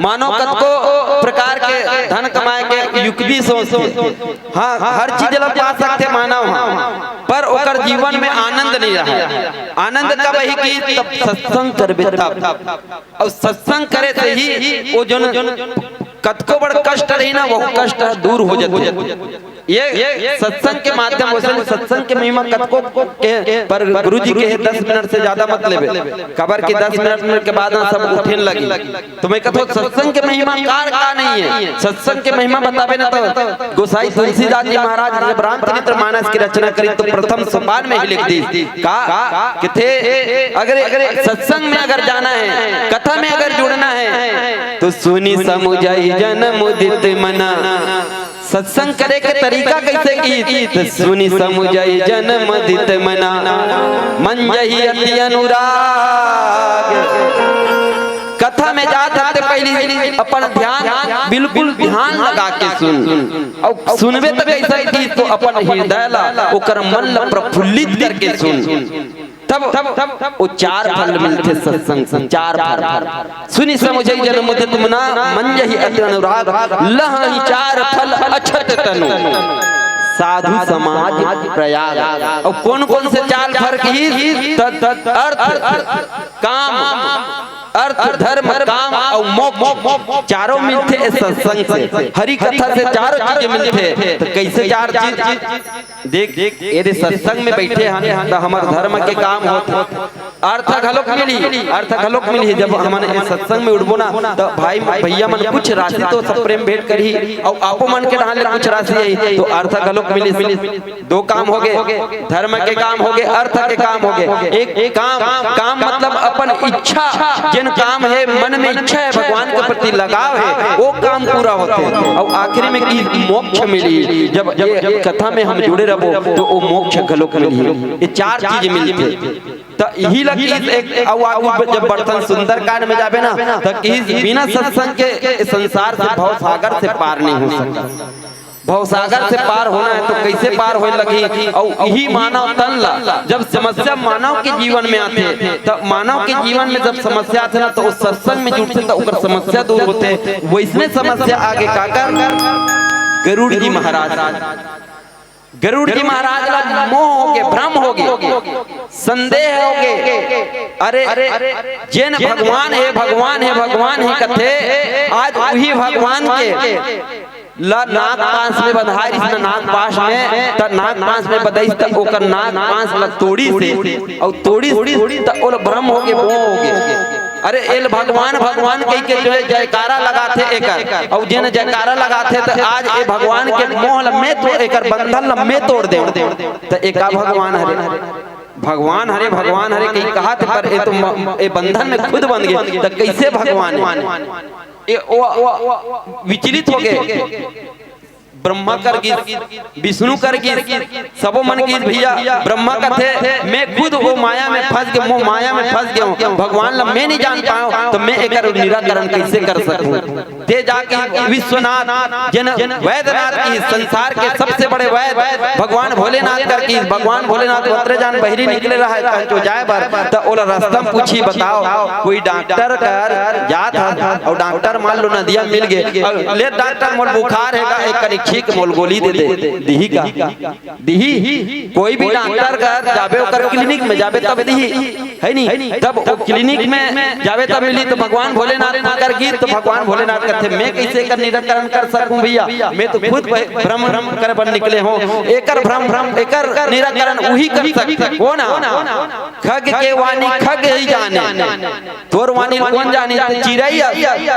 मानव को प्रकार के धन कमाए के युक्ति सोचते, हाँ हर चीज ला पा सकते मानव, पर ओकर जीवन में आनंद नहीं रहा। आनंद कब ही कि तब सत्संग करबे तब, और सत्संग करे से ही वो जो कतको बड़ कष्ट रही ना वो कष्ट दूर हो जाते। ये सत्संग के माध्यम से सत्संग के महिमा कतको के पर गुरुजी के 10 मिनट से ज्यादा मत लेबे, खबर की 10 मिनट के बाद ना सब उठने लगी। तो मैं कहता हूँ सत्संग के महिमा का नहीं है, सत्संग के महिमा बताबे ना तो गोसाई तुलसीदास जी महाराज जब रामचरितमानस की रचना करी तो प्रथम सोपान में ही लिख दी का कि थे अगर सत्संग में अगर जाना है, कथा में अगर जुड़ना है तो सुनी समुझाई जन मुदित मना। सत्संग करे के तरीका कैसे की तो सुनी समुझाई जन मुदित मना, मन जही अति अनुराग। कथा में जाते पहले अपन ध्यान बिल्कुल ध्यान लगा के सुन, और सुनबे तो कैसे की तो अपन हृदय ला ओकर मन ला प्रफुल्लित करके सुन, तब वो 4 फल मिलते सत्संग से। 4 फल सुनी समझई जन मुदित मना, मन जही अति अनुराग, लहहि 4 फल अछत तनु, साधु समाज प्रयाग। और कौन कौन से 4 फल की अर्थ काम अर्थ धर्म काम और मोक्ष चारों मिलते हैं सत्संग से। हरि कथा से 4 चीजें मिलते, तो कैसे 4 चीज देख यदि सत्संग में बैठे हैं तो हमारे धर्म के काम होते, अर्थ घलोक मिली। जब हमारे सत्संग में उठबो ना तो भाई भैया मन कुछ राशि तो सब प्रेम भेंट करी, और आपो मन के ढाले कुछ राशि है तो अर्थ घलोक मिली। 2 काम हो गए, धर्म के काम हो गए, अर्थ के काम हो गए। एक काम मतलब अपन इच्छा, जिन काम है मन में इच्छा है, भगवान के प्रति लगाव है, वो काम पूरा होते हैं। और आखिरी में की मोक्ष मिली, जब कथा में हम जुड़े रहो तो वो मोक्ष घलोक मिली। ये 4 चीज मिलती। तो यही लगी एक जब बर्तन सुंदरकांड में जाबे ना तो बिना सत्संग के संसार से भव सागर से पार नहीं हो सकता। भव सागर से पार होना है तो कैसे पार होने लगी। और यही मानव तन ला जब समस्या मानव के जीवन में आते तो मानव के जीवन में जब समस्या आते ना तो उस सत्संग में जुड़ते तो उनका समस्या दूर होते। वैसने समस्या आगे का गरुड़ जी महाराज ला मोह हो गए, भ्रम हो गए, संदेह हो गए। अरे जिन भगवान है कथे, आज वही भगवान के नाग पास में बधाई, इसमें नाग पास में त नाग पास में बधाई त ओकर नाग पास ल तोड़ी से और तोड़ी त ओल भ्रम हो गए, मोह हो गए। अरे एल भगवान कह के जो है जयकारा लगाते एकर, और जिन जयकारा लगाते तो आज ए भगवान के मोह ल में तो एकर बंधन ल में तोड़ दे। तो एका भगवान हरे भगवान हरे कहीं कहा थे, पर ये तो ये बंधन में खुद बन गए, तो कैसे भगवान ये विचलित हो गए। ब्रह्मा कर गीत, विष्णु कर गीत, सबो मन गीत भैया। ब्रह्मा का थे मैं खुद वो माया में फंस गया, वो माया में फंस गया हूँ, भगवान ला मैं नहीं जान पाया, तो मैं एक निराकरण कैसे कर सकूं। ते जाके विश्वनाथ जन वैद्यनाथ की, संसार के सबसे बड़े वैद्य भगवान भोलेनाथ कर की, भगवान भोलेनाथ उतरे जान बहरी निकले रहा है जो जाए बार, तो ओला रास्ता में पूछी बताओ कोई डॉक्टर कर जात है, और डॉक्टर मान लो नदिया मिल गए, ले डॉक्टर मोल बुखार है एक ठीक मोल गोली दे दे दिही का दिही। कोई भी डॉक्टर का जाबे ओकर क्लिनिक में जाबे तब दिही है नहीं, तब वो क्लिनिक में जाबे तब मिली। तो भगवान भोलेनाथ कर गीत, तो भगवान भोलेनाथ कहते मैं कैसे कर निराकरण कर सकूं भैया, मैं तो खुद भ्रम कर बन निकले हो, एकर भ्रम एकर निराकरण वही कर सकता कौन खग के वाणी खग ही जाने, तोर वाणी कौन जाने, चिड़ै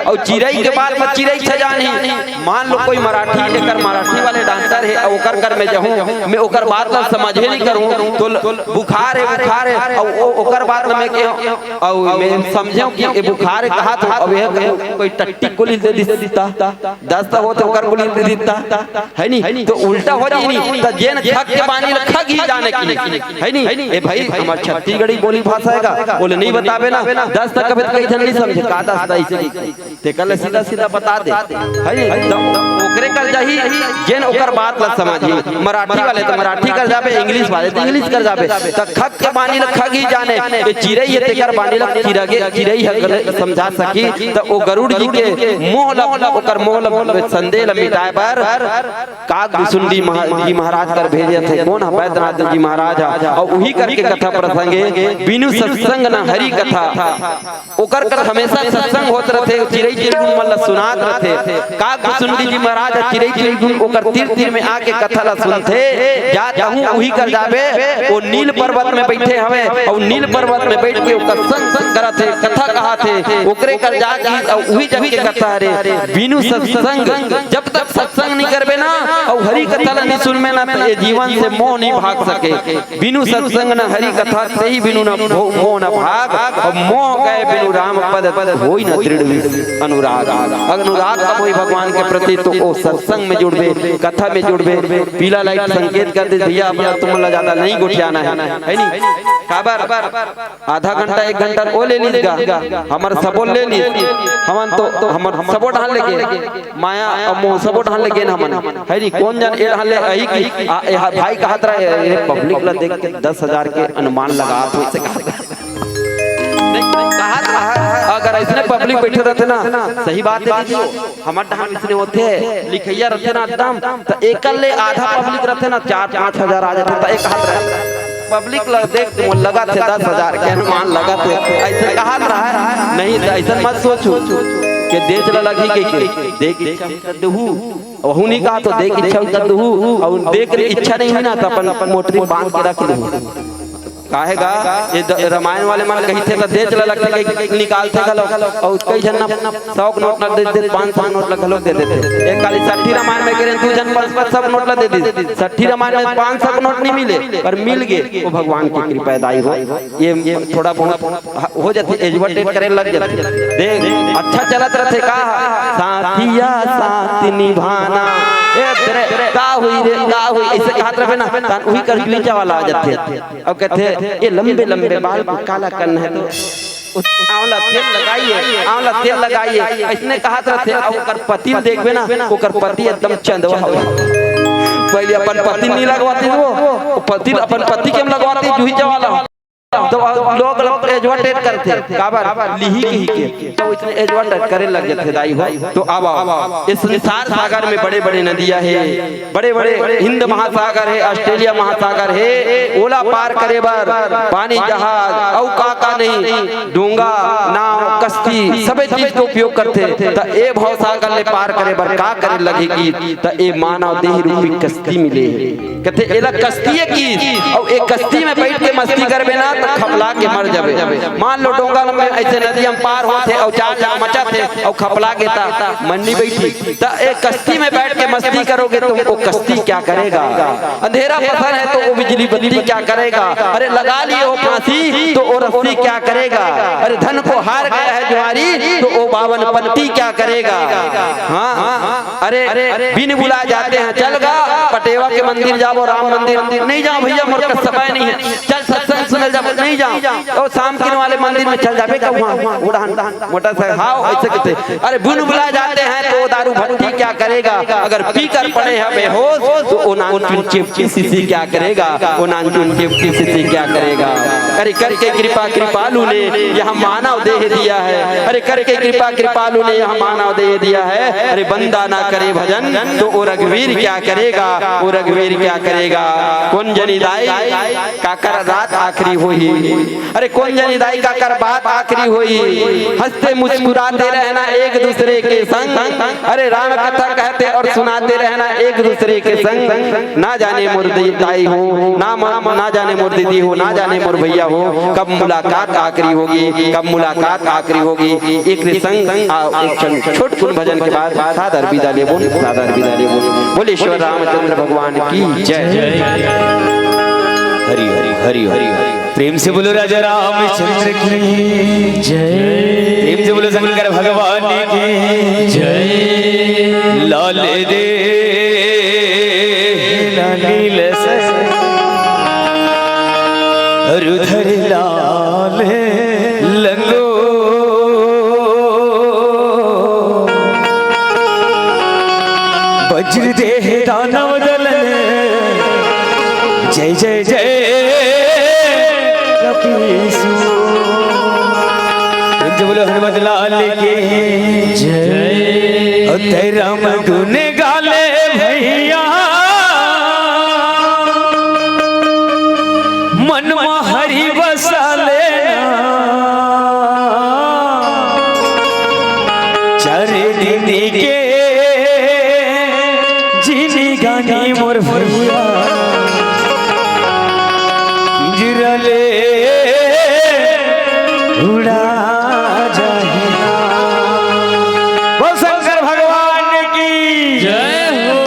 और चिड़ै के बाल में चिड़ै से जानी। मान लो कोई मराठी एकर मराठी वाले डॉक्टर है, ओकर कर में जाऊं मैं ओकर बात ला समझे नहीं करूं, तो बुखार है और ओकर बात में के और मैं समझूं कि ये बुखार है कहा, तो अब ये कोई टट्टी गोली दे देता, दस्ता हो तो ओकर गोली दे देता है नहीं, तो उल्टा हो जाई नहीं, तो जेन खग के बानी खग ही जाने की है नहीं। ए भाई हमार छत्तीसगढ़ी बोली भाषा हैगा, बोले नहीं बतावे ना, दस्ता कभी कई जन नहीं समझे का दस्ता ऐसे ते कल सीधा बता दे है नहीं, तो ओकरे कर जाही जेन ओकर बात ला समझी। मराठी वाले तो मराठी कर जाबे, इंग्लिश वाले तो इंग्लिश कर जाबे, तो खग के बानी ला खग ही जाने, ये चिड़ै है तेकर बानी ला चिड़ै है समझा सकी। तो ओ गरुड़ जी के मोह ला ओकर मोह ला संदेह ला मिटाए पर काग बिसुंडी जी महाराज कर भेजे थे, कौन है वैद्यनाथ जी महाराज, और वही करके कथा प्रसंगे बिनु सत्संग न हरि कथा, ओकर कर हमेशा सत्संग होत रहते, चिड़ै चिड़गुन मन ला सुनात रहते। काग बिसुंडी जी महाराज चिड़ै चिड़गुन ओकर तीर में आके कथा ला सुनते, जात हूं वही कर जाबे, वो नील पर्वत में बैठे हवे, और नील पर्वत में बैठ के ओकर संग करत है, कथा कहा थे ओकरे कर जाके और वही जब के कथा रे बिनु सत्संग, जब तक सत्संग नहीं करबे ना और हरि कथा ला नहीं सुनबे ना, तो ये जीवन से मोह नहीं भाग सके। बिनु सत्संग न हरि कथा से ही बिनु न मोह न भाग, और मोह गए बिनु राम पद होई न दृढ़ अनुराग। अनुराग कब होई भगवान के प्रति, तो ओ सत्संग में जुड़बे, कथा में जुड़बे। पीला लाइट संकेत कर दे भैया अपना तुम ला ज्यादा नहीं गुठियाना है नहीं, काबर आधा घंटा 1 घंटा ओ ले लीजिएगा, हमर सबो ले ली हमन, तो हमर सबो ढाल लेके माया और मोह सबो ढाल लेके हमन है नहीं, कौन जान ए ढाल ले आई की भाई कहत रहे ये पब्लिक ला देख के 10,000 के अनुमान लगा तो इसे अगर ऐसे पब्लिक बैठे रहते ना, सही बात है हमार ढाल इसने होते लिखैया रहते ना एकदम, तो एकल ले आधा पब्लिक रहते ना 4-5 हजार आ जाते, तो एक हाथ रहता पब्लिक देख लगा थे 10,000 के अनुमान लगा थे, ऐसे कहा रहा नहीं, ऐसा मत सोचो कि देख लगी के देख दहू वहू नहीं कहा, तो देख इच्छा कर दहू, और देख इच्छा नहीं हुई ना तो अपन मोटरी बांध के रख दहू। काहेगा ये रामायण वाले मन कही थे तो देख लगते निकालते गलो, और कई जन 100 नोट लग देते, 500 नोट लग दे देते, एक खाली 60 रामायण में गिरे 2 जन 500 सब नोट लग दे दी, 60 रामायण में 500 नोट नहीं मिले पर मिल गए, वो भगवान की कृपा दाई हो। ये थोड़ा बहुत हो जाती एडवर्टाइज करे लग जाते, देख अच्छा चलत रहते का साथिया साथ निभाना का हुई रे का हुई ऐसे कहत रहे ना, तन वही कर नीचा वाला आ जाते, और कहते ये लंबे लंबे बाल को काला करना है तो आंवला तेल लगाइए ऐसने कहत रहते। और ओकर पति देखबे ना, ओकर पति एकदम चंदवा हो, पहले अपन पति नहीं लगवाती, वो पति अपन पति के लगवाती जूही जवाला, तो लोग एडवर्टाइज करते काबर लिही के, तो इतने एडवर्टाइज करे लग जाते दाई हो। तो अब इस संसार सागर में बड़े बड़े नदियां है, बड़े बड़े हिंद महासागर है, ऑस्ट्रेलिया महासागर है, ओला पार करे बर पानी जहाज और का नहीं, डोंगा नाव कश्ती सब चीज का उपयोग करते, तो ए भाव सागर ले पार करे बर का करे लगेगी, तो ए मानव देह रूपी कश्ती मिले, कहते एला कश्ती है की, और एक कश्ती में बैठ के मस्ती करबे ना तो खपला के मर जाबे। मान लो डोंगा में ऐसे नदी हम पार होते और चार मचा थे और खपला के ता मंडी बैठी ता एक कश्ती में बैठ के मस्ती करोगे तो वो कश्ती क्या करेगा? अंधेरा पसंद है तो वो बिजली बत्ती क्या करेगा? अरे लगा लिए वो फांसी तो वो रस्सी क्या करेगा? अरे धन को हार गया है जुआरी तो वो 52 पत्ती क्या करेगा? हाँ अरे बिन बुला जाते हैं चल गा पटेवा के मंदिर जाओ राम मंदिर नहीं जाओ भैया मोर का समय नहीं है चल सत्संग सुनल जाओ नहीं जाओ और शाम के वाले मंदिर में चल जाबे कब वहां उड़ान मोटरसाइकिल हाँ ऐसे कहते। अरे बिन बुला जाते हैं तो दारू भट्टी क्या करेगा? अगर पी कर पड़े हैं बेहोश तो वो नानचुन चिपकी सीसी क्या करेगा? वो नानचुन चिपकी सीसी क्या करेगा? अरे करके कृपा कृपालु ने यह मानव देह दिया है। अरे करके कृपा कृपालु ने यह मानव देह दिया है। अरे बंदा ना करे भजन तो वो रघुवीर क्या करेगा? वो रघुवीर क्या करेगा? कौन जनी दाई काकर रात आखिरी हुई। अरे कौन जनी दाई काकर बात आखिरी हुई। हंसते मुस्कुराते रहना एक दूसरे के संग। अरे राम कथा कहते और सुनाते रहना एक दूसरे के संग। ना जाने मोर दाई हो ना जाने मोर दीदी हो ना जाने मोर भैया हो कब मुलाकात आखिरी होगी कब मुलाकात आखिरी होगी। एक संग छोट कुन भजन के बाद सादर विदा ले बोल सादर विदा ले बोल ईश्वर रामचंद्र भगवान की जय।
हरि हरि हरि हरि प्रेम से बोलो राजा रामचंद्र की जय। प्रेम से बोलो शंकर भगवान की जय। लाल दे नील रुधर लाल लंगो वज्र देह दानव दलन जय जय जय कपीसु। बोलो हनुमत लाल के जय। और तेरा मधुन गाले भैया मन में हरि बसा लेना। चार दिन के जीनी गानी मोर भैया पिंजरले उड़ा जाहिना। वो शंकर भगवान की जय हो।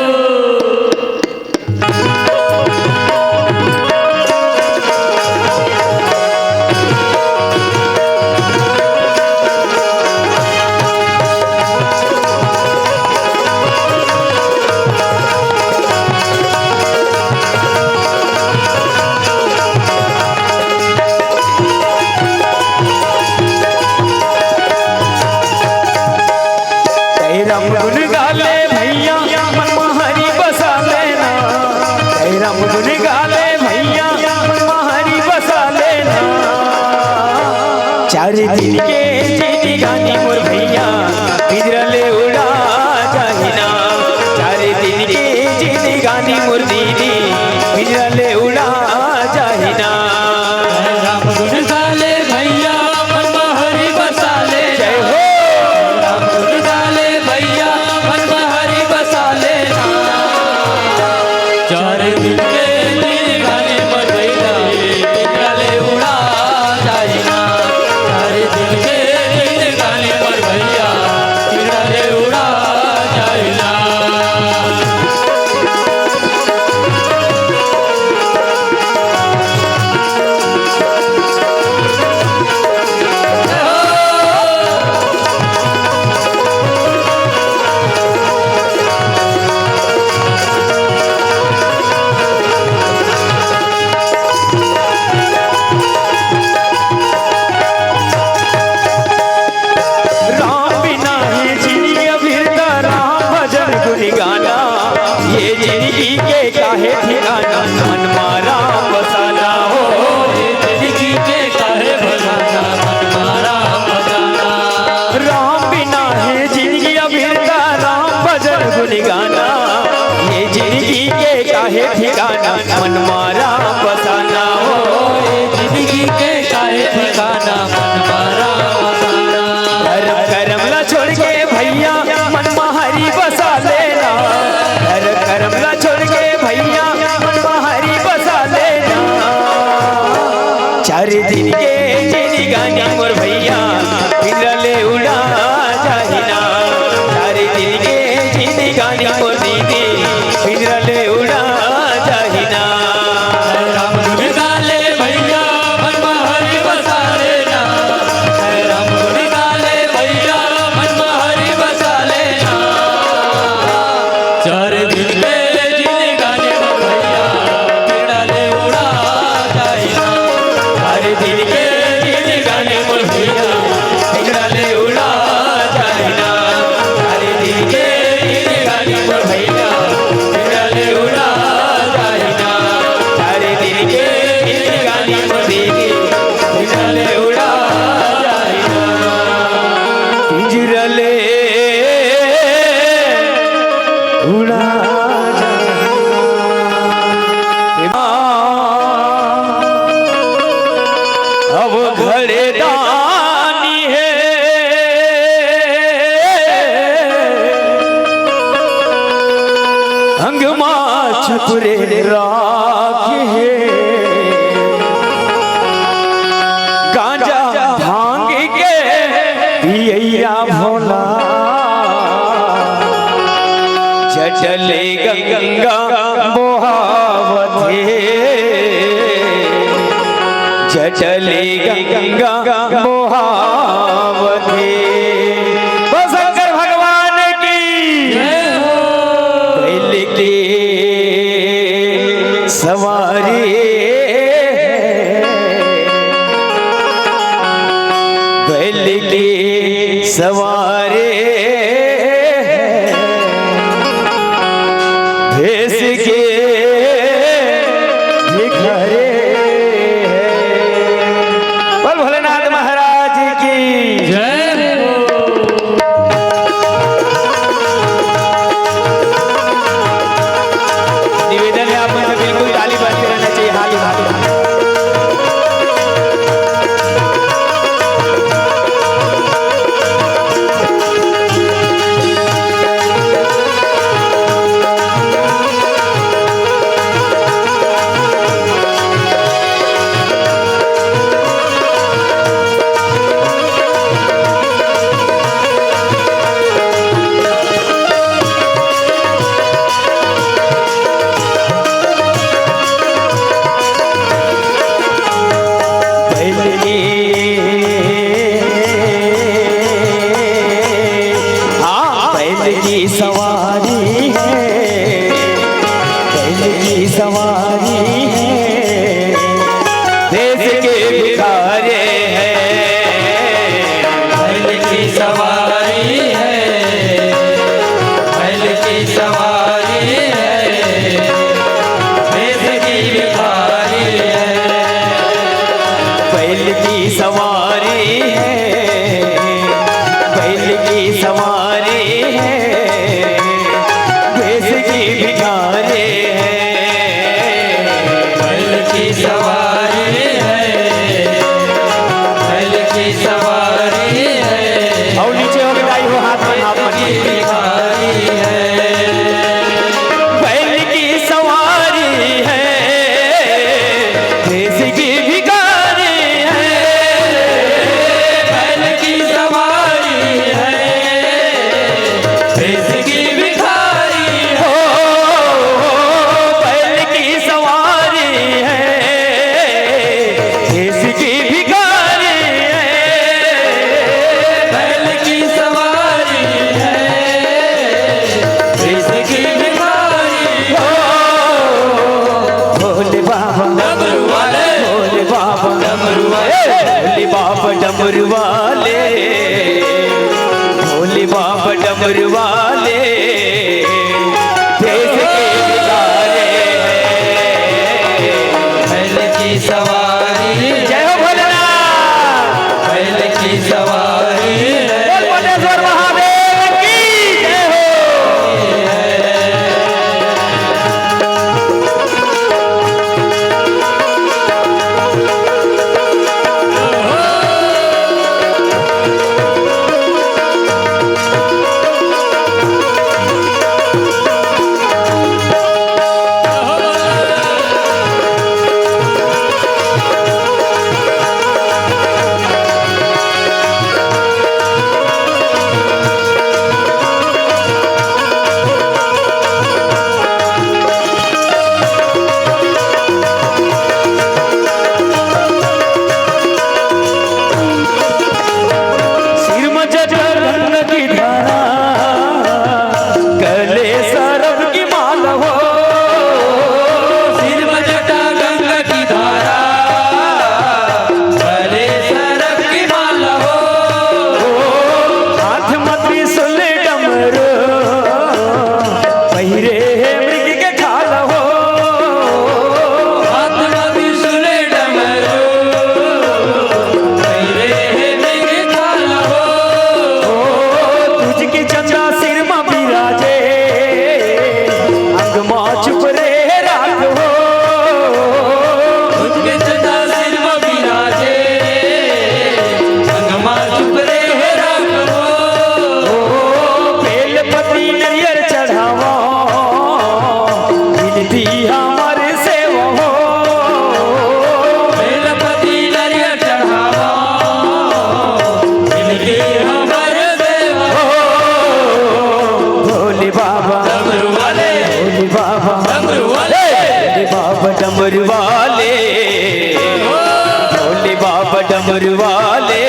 गुन गाले भैया मन हरि बसा लेना। गुन गाले भैया मन हरि बसा लेना। चार दिन के जीनी गानी मोर भैया पिंजरले उड़ा जाहिना। चार दिन के जीनी गानी मोर दीदी पिंजरले उड़ा जाहिना।
राम गुण गाले भैया मन हरि बसा ले जय हो। राम गुण गाले भैया मन हरि बसा लेना। चार दिन के जीनी गानी मोर भैया पिंजरले उड़ा जाहिना। चार दिन के जीनी गानी मोर भैया पिंजरले उड़ा जाहिना।
राम बिना है जिंदगी अभिरता राम भजन गुन गाना। ये जिंदगी के काहे ठिकाना मन मारा बसाना हो।
जिंदगी के काहे भगाना मन मारा बसाना।
राम बिना है जिंदगी अभिरता राम भजन गुन गाना। ये जिंदगी के काहे ठिकाना मन मारा बसाना हो।
जिंदगी के काहे ठिकाना मन मारा बसाना।
धर्म करमला छोड़ के भैया मन हरि बसा लेना। धर्म करमला छोड़ के भैया मन हरि बसा लेना। चार दिन के जीनी गानी मोर भैया पिंजरले उड़ा जाहिना।
तारे दिल के गीत गाने मोर भैया बिगड़ले उड़ा जाइना तारे दिल के गीत गाने मोर भैया बिगड़ले उड़ा जाइना तारे दिल के गीत गाने मोर भैया बिगड़ले उड़ा जाइना
पिंजरले उड़ा अब घरे दानी है अंगमा छपुरे राख है गांजा भांग के पियैया भोला चले गंगा मोहावती चले गंगा मोहावती वो शंकर भगवान की बैल की सवारी बैल की सवारी भेस के भिखारे बोल भोलेनाथ महाराज की
जय हो
निवेदन है आप मुझे बिल्कुल ताली बजते रहना चाहिए हाथ उठा के सवारी है बैल की सवारी है देश के भिखारे हैं
बैल की सवारी है बैल की सवारी है देश की भिखारी है
बैल की सवारी है बैल की सवारी है देश की भिखारे हैं
बैल की सवारी है बैल की सवारी है
और नीचे हो गई हो हाथ में हाथ में
भिखारी है
बैल की सवारी है देश की भिखारी है
बैल की सवारी है देश की भिखारी
हो बैल की सवारी है देश की भिखारी है
बैल की सवारी है देश की भिखारी
हो भोले बाबा
डमरू वाले
भोले बाबा
डमरू वाले
भोले बाबा डमरू वाले भोले बाबा डमरू वाले देश के भिखारे हैं
बैल की सवारी
जय हो भोलेनाथ
बैल की सवारी है
बोल भोलेश्वर महादेव की जय हो आप डमरू वाले